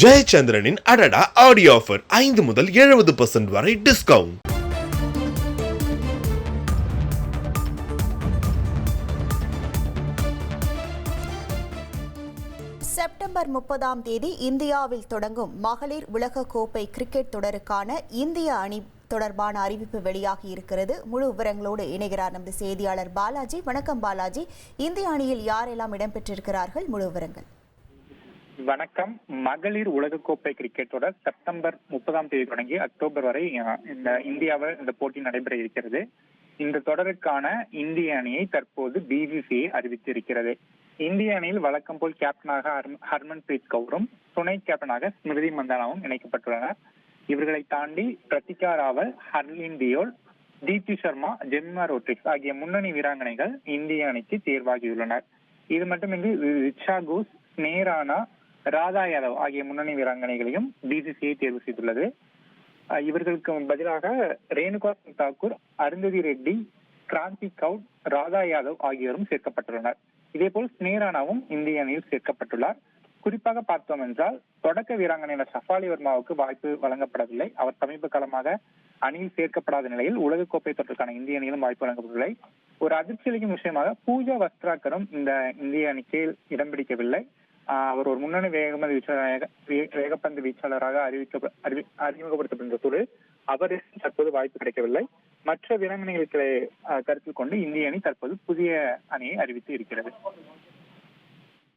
ஜெயச்சந்திரனின் அடடா audio offer 5 முதல் 70% வரை டிஸ்கவுண்ட். செப்டம்பர் 30ஆம் தேதி இந்தியாவில் தொடங்கும் மகளிர் உலக கோப்பை கிரிக்கெட் தொடருக்கான இந்திய அணி தொடர்பான அறிவிப்பு வெளியாகி இருக்கிறது. முழு விவரங்களோடு இணைகிறார் நமது செய்தியாளர் பாலாஜி. வணக்கம் பாலாஜி. இந்திய அணியில் யாரெல்லாம் இடம்பெற்றிருக்கிறார்கள்? முழு விவரங்கள். வணக்கம். மகளிர் உலகக்கோப்பை கிரிக்கெட் தொடர் செப்டம்பர் 30ஆம் தேதி தொடங்கி அக்டோபர் வரை இந்தியாவில் இந்த போட்டி நடைபெற இருக்கிறது. இந்த தொடருக்கான இந்திய அணியை தற்போது பிசிசிஐ அறிவித்திருக்கிறது. இந்திய அணியில் வழக்கம் போல் கேப்டனாக ஹர்மன்பிரீத் கவுரும் துணை கேப்டனாக ஸ்மிருதி மந்தானாவும் இணைக்கப்பட்டுள்ளனர். இவர்களை தாண்டி பிரத்திகா ராவல், ஹர்லின் தியோல், தீப்தி சர்மா, ஜெமிமா ரோட்ரிக்ஸ் ஆகிய முன்னணி வீராங்கனைகள் இந்திய அணிக்கு தேர்வாகியுள்ளனர். இது மட்டுமின்றி ரிச்சா கோஸ், ஸ்னேரானா, ராதா யாதவ் ஆகிய முன்னணி வீராங்கனைகளையும் பிசிசிஐ தேர்வு செய்துள்ளது. இவர்களுக்கு பதிலாக ரேணுகா சிங் தாக்கூர், அருந்ததி ரெட்டி, கிராந்தி கவுட், ராதா யாதவ் ஆகியோரும் சேர்க்கப்பட்டுள்ளனர். இதேபோல் ஸ்னேரானாவும் இந்திய அணியில் சேர்க்கப்பட்டுள்ளார். குறிப்பாக பார்த்தோம் என்றால் தொடக்க வீராங்கனையான ஷஃபாலி வர்மாவுக்கு வாய்ப்பு வழங்கப்படவில்லை. அவர் சமீப காலமாக அணியில் சேர்க்கப்படாத நிலையில் உலகக்கோப்பை தொடர்கான இந்திய அணியிலும் வாய்ப்பு வழங்கப்படவில்லை. ஒரு அதிர்ச்சி அளிக்கும் விஷயமாக பூஜா வஸ்திராக்கரும் இந்த இந்திய அணிக்கு இடம் பிடிக்கவில்லை. அவர் ஒரு முன்னணி வேகப்பந்து வீச்சாளராக அறிமுகப்படுத்தப்பட்ட சூழல் அவருக்கு தற்போது வாய்ப்பு கிடைக்கவில்லை. மற்ற வீராங்கனைகளை கருத்தில் கொண்டு இந்திய அணி தற்போது புதிய அணியை அறிவித்து இருக்கிறது.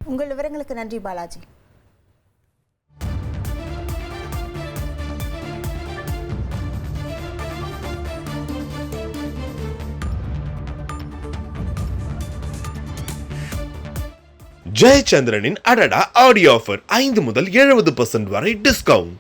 உங்கள் விவரங்களுக்கு நன்றி பாலாஜி. ஜெயச்சந்திரனின் அடடா ஆடியோ ஆஃபர் 5 முதல் 70% வரை டிஸ்கவுண்ட்.